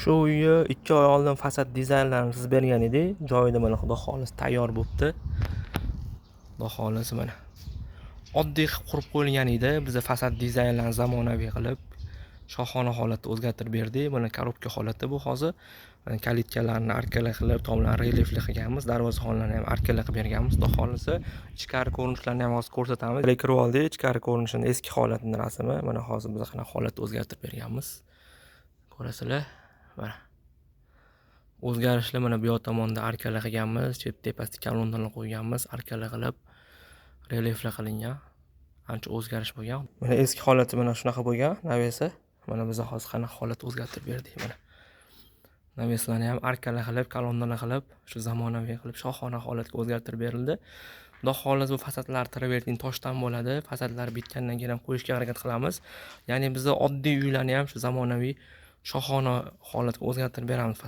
Shu uyni 2 oy oldin fasad dizaynlarini chizib bergan edik. Joyida mana xudo xolis tayyor bo'libdi. Xudo xolis mana. Oddiy qurib qo'yilgan edi. Biz fasad dizaynlarini zamonaviy qilib, shohona holatda o'zgartirib berdik. Mana korobka holati bu hozir. Mana kalitkalarni arkalar qilib, tomlarni relyefli qilganmiz. Darvozaxonlarni ham arkalar qilib berganmiz. Xudo xolisa ichkari ko'rinishlarni ham hozir ko'rsatamiz. Kirib oldik, ichkari ko'rinishini eski holatining rasmi. Mana hozir biz qanaqa holatda o'zgartirib berganmiz. Ko'rasizlar. Mana o'zgarishlar mana bu yoq tomonda arkalar qilganmiz, tepasida kolonnalar qo'yganmiz, arkalar qilib relyeflar qilingan. Ancha o'zgarish bo'lgan. Mana eski holati mana shunaqa bo'lgan, navesi. Mana biz hozir qanaqa holat o'zgartirib berdik mana. Naveslarni ham arkalar qilib, kolonnalar qilib, shu zamonaviy qilib shohona holatga o'zgartirib berildi. Xudo xolis bu fasadlar travertin toshdan bo'ladi. Fasadlar bitgandan keyin ham qo'yishga harakat qilamiz. Ya'ni biz oddiy uylarni ham shu zamonaviy shohona holatga o'zgartirib beramiz.